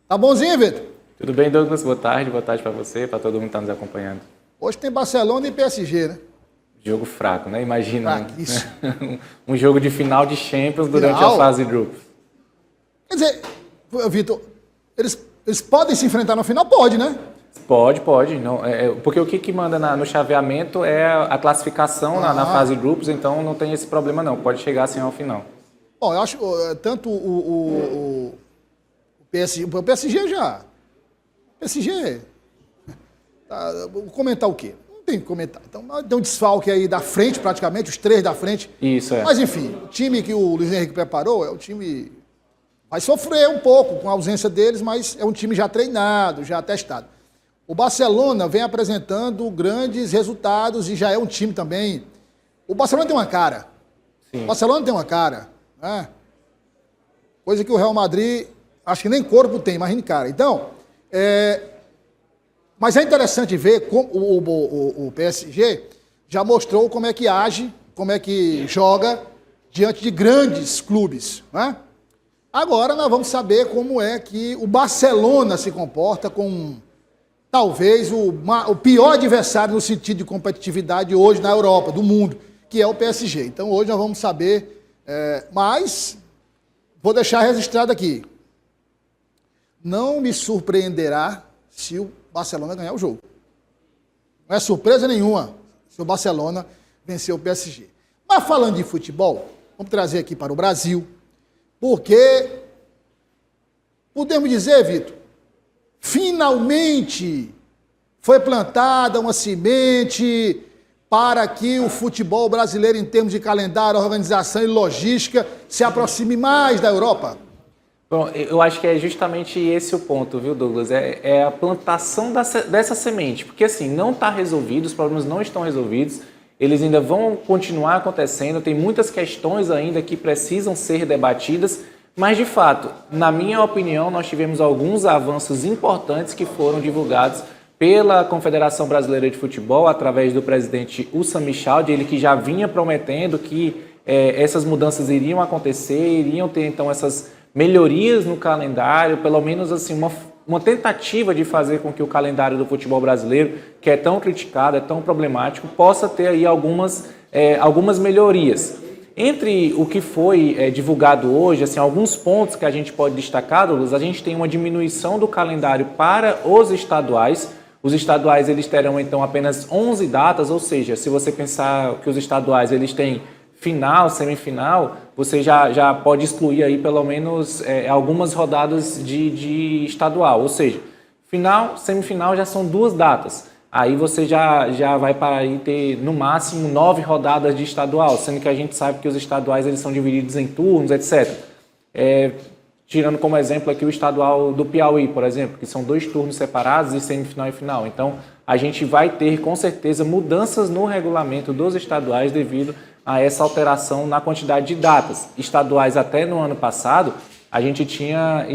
Tá bonzinho, Vitor? Tudo bem, Douglas? Boa tarde para você, para todo mundo que está nos acompanhando. Hoje tem Barcelona e PSG, né? Jogo fraco, né? Imagina Fraquíssimo. um jogo de final de Champions durante Final? a fase de grupos. Quer dizer, Vitor, eles podem se enfrentar no final? Pode, né? Pode. Não, porque o que manda no chaveamento é a classificação na fase de grupos, então não tem esse problema não. Pode chegar assim ao final. Bom, eu acho tanto o PSG já. O PSG. Vou comentar o quê? Não tem o que comentar. Então, tem um desfalque aí da frente, praticamente, os três da frente. Isso, é. Mas, enfim, o time que o Luiz Henrique preparou é um time. Vai sofrer um pouco com a ausência deles, mas é um time já treinado, já testado. O Barcelona vem apresentando grandes resultados e já é um time também. O Barcelona tem uma cara. Sim. O Barcelona tem uma cara, né? Coisa que o Real Madrid, acho que nem corpo tem, imagine cara. Então, mas é interessante ver como o PSG já mostrou como é que age, como é que joga diante de grandes clubes, né? Agora nós vamos saber como é que o Barcelona se comporta com talvez o pior adversário no sentido de competitividade hoje na Europa, do mundo, que é o PSG. Então hoje nós vamos saber, mas vou deixar registrado aqui. Não me surpreenderá se o Barcelona ganhar o jogo. Não é surpresa nenhuma se o Barcelona vencer o PSG. Mas falando de futebol, vamos trazer aqui para o Brasil, porque podemos dizer, Vitor, finalmente foi plantada uma semente para que o futebol brasileiro, em termos de calendário, organização e logística, se aproxime mais da Europa. Bom, eu acho que é justamente esse o ponto, viu, Douglas? É a plantação dessa semente, porque assim, não está resolvido, os problemas não estão resolvidos, eles ainda vão continuar acontecendo, tem muitas questões ainda que precisam ser debatidas, mas de fato, na minha opinião, nós tivemos alguns avanços importantes que foram divulgados pela Confederação Brasileira de Futebol, através do presidente Ussa Michaldi, ele que já vinha prometendo que essas mudanças iriam acontecer, iriam ter então essas melhorias no calendário, pelo menos assim uma tentativa de fazer com que o calendário do futebol brasileiro, que é tão criticado, é tão problemático, possa ter aí algumas melhorias. Entre o que foi divulgado hoje, assim, alguns pontos que a gente pode destacar, Douglas, a gente tem uma diminuição do calendário para os estaduais. Os estaduais eles terão então apenas 11 datas, ou seja, se você pensar que os estaduais eles têm final, semifinal, você já pode excluir aí pelo menos algumas rodadas de estadual, ou seja, final, semifinal já são 2 datas. Aí você já vai para aí ter no máximo 9 rodadas de estadual, sendo que a gente sabe que os estaduais eles são divididos em turnos, etc. Tirando como exemplo aqui o estadual do Piauí, por exemplo, que são 2 turnos separados de semifinal e final. Então, a gente vai ter, com certeza, mudanças no regulamento dos estaduais devido a essa alteração na quantidade de datas. Estaduais até no ano passado, a gente tinha,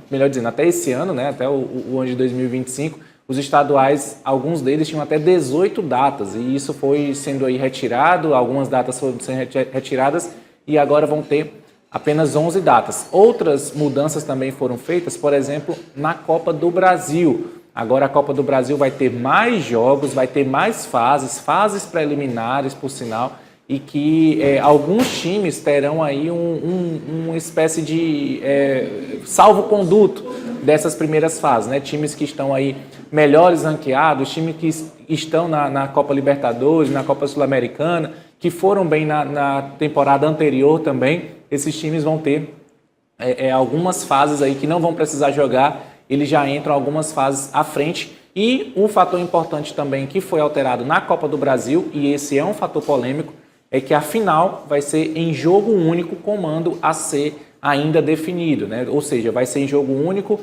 melhor dizendo, até esse ano, né, até o ano de 2025, os estaduais, alguns deles tinham até 18 datas, e isso foi sendo aí retirado, algumas datas foram sendo retiradas, e agora vão ter apenas 11 datas. Outras mudanças também foram feitas, por exemplo, na Copa do Brasil. Agora a Copa do Brasil vai ter mais jogos, vai ter mais fases preliminares, por sinal, e que alguns times terão aí uma espécie de salvo-conduto dessas primeiras fases, né? Times que estão aí melhores ranqueados, times que estão na Copa Libertadores, na Copa Sul-Americana, que foram bem na temporada anterior também, esses times vão ter algumas fases aí que não vão precisar jogar, eles já entram algumas fases à frente. E um fator importante também que foi alterado na Copa do Brasil, e esse é um fator polêmico, é que a final vai ser em jogo único, comando a ser ainda definido, né? Ou seja, vai ser em jogo único,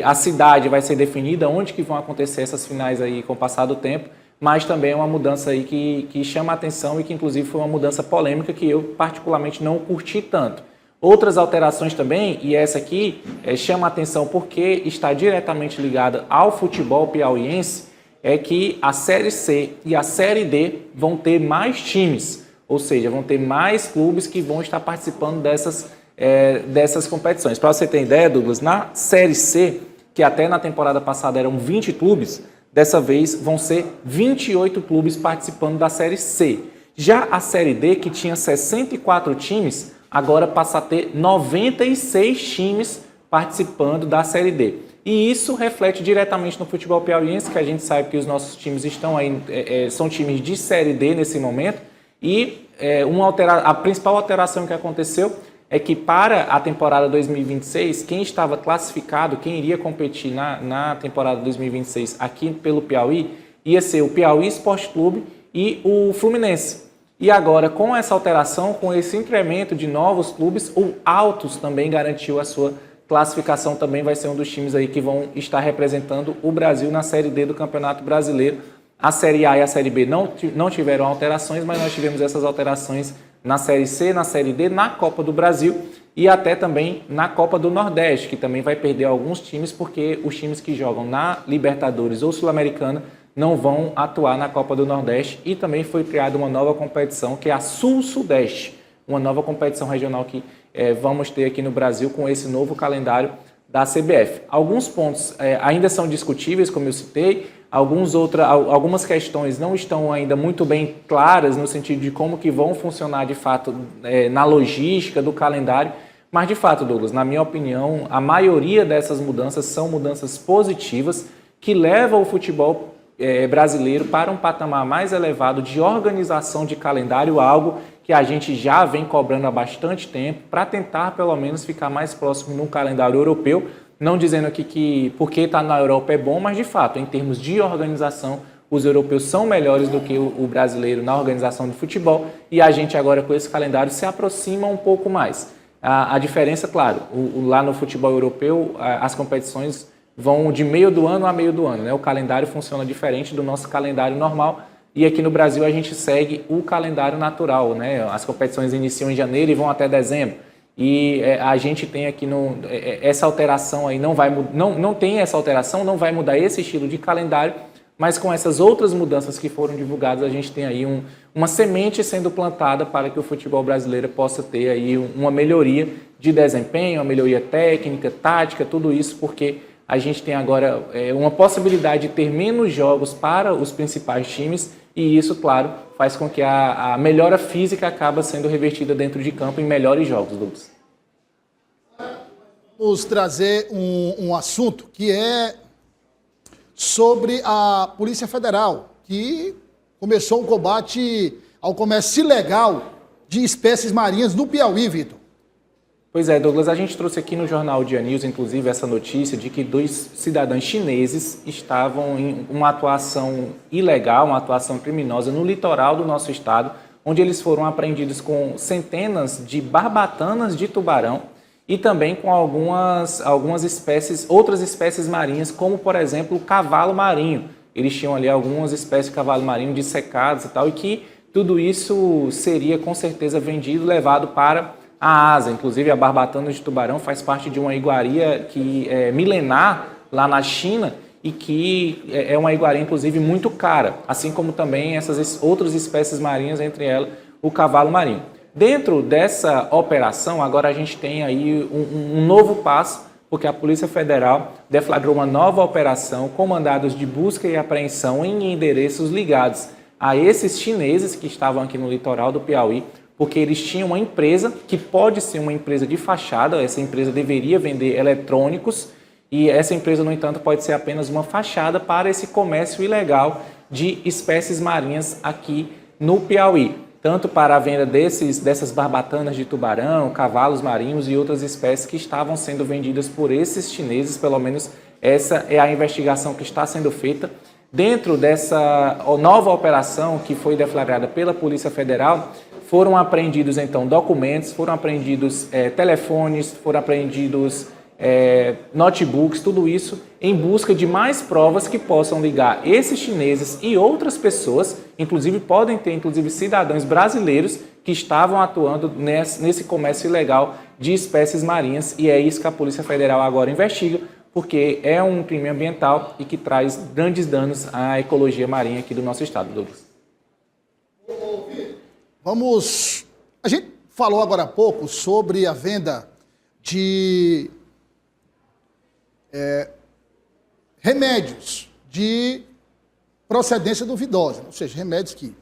a cidade vai ser definida, onde que vão acontecer essas finais aí com o passar do tempo, mas também é uma mudança aí que chama a atenção e que inclusive foi uma mudança polêmica que eu particularmente não curti tanto. Outras alterações também, e essa aqui chama a atenção porque está diretamente ligada ao futebol piauiense, é que a Série C e a Série D vão ter mais times, ou seja, vão ter mais clubes que vão estar participando dessas competições. Para você ter ideia, Douglas, na Série C, que até na temporada passada eram 20 clubes, dessa vez vão ser 28 clubes participando da Série C. Já a Série D, que tinha 64 times, agora passa a ter 96 times participando da Série D. E isso reflete diretamente no futebol piauiense, que a gente sabe que os nossos times estão aí, são times de Série D nesse momento. E a principal alteração que aconteceu é que para a temporada 2026, quem estava classificado, quem iria competir na temporada 2026 aqui pelo Piauí, ia ser o Piauí Esporte Clube e o Fluminense. E agora, com essa alteração, com esse incremento de novos clubes, o Altos também garantiu a sua classificação, também vai ser um dos times aí que vão estar representando o Brasil na Série D do Campeonato Brasileiro. A Série A e a Série B não tiveram alterações, mas nós tivemos essas alterações na Série C, na Série D, na Copa do Brasil e até também na Copa do Nordeste, que também vai perder alguns times, porque os times que jogam na Libertadores ou Sul-Americana não vão atuar na Copa do Nordeste. E também foi criada uma nova competição, que é a Sul-Sudeste, uma nova competição regional que vamos ter aqui no Brasil com esse novo calendário da CBF. Alguns pontos ainda são discutíveis, como eu citei, algumas questões não estão ainda muito bem claras no sentido de como que vão funcionar de fato na logística do calendário, mas de fato, Douglas, na minha opinião, a maioria dessas mudanças são mudanças positivas que levam o futebol brasileiro para um patamar mais elevado de organização de calendário, algo que a gente já vem cobrando há bastante tempo, para tentar pelo menos ficar mais próximo num calendário europeu. Não dizendo aqui que porque está na Europa é bom, mas de fato, em termos de organização, os europeus são melhores do que o brasileiro na organização de futebol, e a gente agora com esse calendário se aproxima um pouco mais. A diferença, claro, lá no futebol europeu, as competições vão de meio do ano a meio do ano, né? O calendário funciona diferente do nosso calendário normal, e aqui no Brasil a gente segue o calendário natural, né? As competições iniciam em janeiro e vão até dezembro. E a gente tem aqui essa alteração aí, não tem essa alteração, não vai mudar esse estilo de calendário, mas com essas outras mudanças que foram divulgadas, a gente tem aí uma semente sendo plantada para que o futebol brasileiro possa ter aí uma melhoria de desempenho, uma melhoria técnica, tática, tudo isso, porque a gente tem agora uma possibilidade de ter menos jogos para os principais times, e isso, claro, faz com que a melhora física acaba sendo revertida dentro de campo em melhores jogos, Lucas. Vamos trazer um assunto que é sobre a Polícia Federal, que começou um combate ao comércio ilegal de espécies marinhas no Piauí, Vitor. Pois é, Douglas, a gente trouxe aqui no Jornal Dia News, inclusive, essa notícia de que 2 cidadãos chineses estavam em uma atuação ilegal, uma atuação criminosa no litoral do nosso estado, onde eles foram apreendidos com centenas de barbatanas de tubarão e também com algumas espécies, outras espécies marinhas, como, por exemplo, o cavalo marinho. Eles tinham ali algumas espécies de cavalo marinho dissecadas e tal, e que tudo isso seria, com certeza, vendido, levado para a Ásia. Inclusive, a barbatana de tubarão faz parte de uma iguaria que é milenar lá na China e que é uma iguaria, inclusive, muito cara, assim como também essas outras espécies marinhas, entre elas o cavalo marinho. Dentro dessa operação, agora a gente tem aí um novo passo, porque a Polícia Federal deflagrou uma nova operação com mandados de busca e apreensão em endereços ligados a esses chineses que estavam aqui no litoral do Piauí, porque eles tinham uma empresa que pode ser uma empresa de fachada, essa empresa deveria vender eletrônicos, e essa empresa, no entanto, pode ser apenas uma fachada para esse comércio ilegal de espécies marinhas aqui no Piauí, tanto para a venda dessas barbatanas de tubarão, cavalos marinhos e outras espécies que estavam sendo vendidas por esses chineses. Pelo menos essa é a investigação que está sendo feita. Dentro dessa nova operação que foi deflagrada pela Polícia Federal, foram apreendidos, então, documentos, foram apreendidos telefones, foram apreendidos notebooks, tudo isso em busca de mais provas que possam ligar esses chineses e outras pessoas, inclusive podem ter cidadãos brasileiros que estavam atuando nesse comércio ilegal de espécies marinhas, e é isso que a Polícia Federal agora investiga, porque é um crime ambiental e que traz grandes danos à ecologia marinha aqui do nosso estado, Douglas. A gente falou agora há pouco sobre a venda de remédios de procedência duvidosa, ou seja, remédios que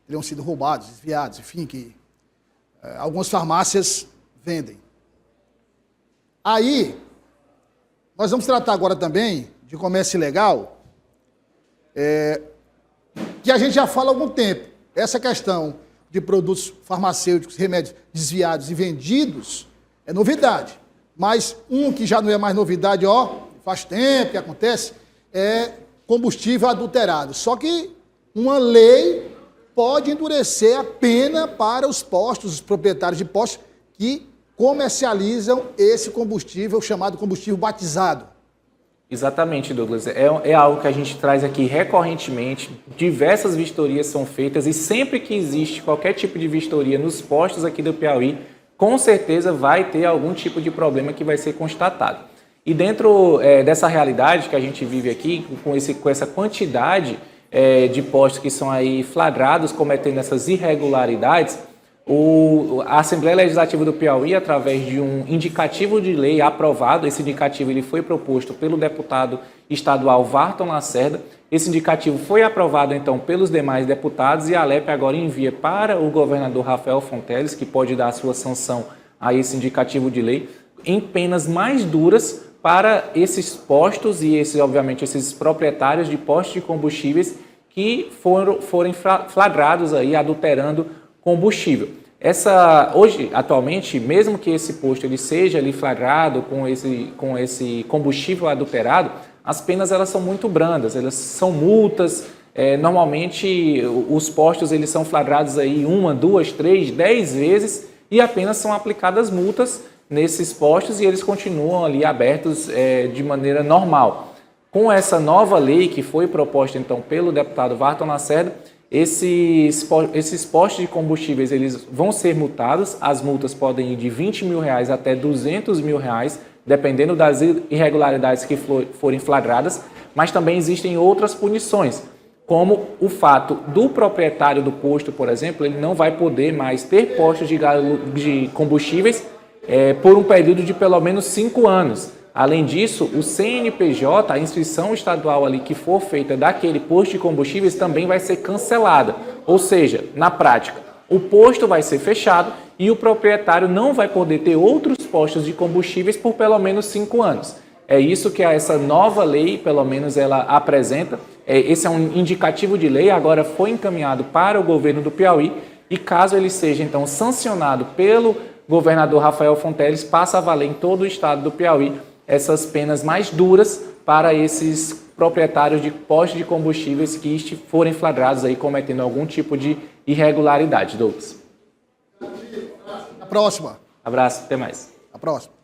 teriam sido roubados, desviados, enfim, que algumas farmácias vendem. Aí, nós vamos tratar agora também de comércio ilegal, que a gente já fala há algum tempo. Essa questão de produtos farmacêuticos, remédios desviados e vendidos é novidade. Mas um que já não é mais novidade, faz tempo que acontece, é combustível adulterado. Só que uma lei pode endurecer a pena para os postos, os proprietários de postos que comercializam esse combustível chamado combustível batizado. Exatamente, Douglas. É algo que a gente traz aqui recorrentemente. Diversas vistorias são feitas e sempre que existe qualquer tipo de vistoria nos postos aqui do Piauí, com certeza vai ter algum tipo de problema que vai ser constatado. E dentro dessa realidade que a gente vive aqui, com essa quantidade de postos que são aí flagrados cometendo essas irregularidades, a Assembleia Legislativa do Piauí, através de um indicativo de lei aprovado, esse indicativo ele foi proposto pelo deputado estadual Varton Lacerda, esse indicativo foi aprovado então pelos demais deputados e a Alep agora envia para o governador Rafael Fonteles, que pode dar a sua sanção a esse indicativo de lei, em penas mais duras para esses postos e obviamente esses proprietários de postos de combustíveis que forem flagrados aí adulterando combustível. Hoje, atualmente, mesmo que esse posto ele seja ali flagrado com esse combustível adulterado, as penas elas são muito brandas, elas são multas. Normalmente os postos eles são flagrados aí 1, 2, 3, 10 vezes e apenas são aplicadas multas nesses postos e eles continuam ali abertos de maneira normal. Com essa nova lei que foi proposta então pelo deputado Varton Lacerda, esses postos de combustíveis eles vão ser multados, as multas podem ir de R$20 mil até R$200 mil, dependendo das irregularidades que forem flagradas, mas também existem outras punições, como o fato do proprietário do posto, por exemplo, ele não vai poder mais ter postos de combustíveis por um período de pelo menos 5 anos. Além disso, o CNPJ, a inscrição estadual ali que for feita daquele posto de combustíveis também vai ser cancelada. Ou seja, na prática, o posto vai ser fechado e o proprietário não vai poder ter outros postos de combustíveis por pelo menos 5 anos. É isso que essa nova lei, pelo menos, ela apresenta. Esse é um indicativo de lei, agora foi encaminhado para o governo do Piauí e caso ele seja, então, sancionado pelo governador Rafael Fonteles, passa a valer em todo o estado do Piauí essas penas mais duras para esses proprietários de postos de combustíveis que forem flagrados aí cometendo algum tipo de irregularidade. Douglas. A próxima. Abraço, até mais. A próxima.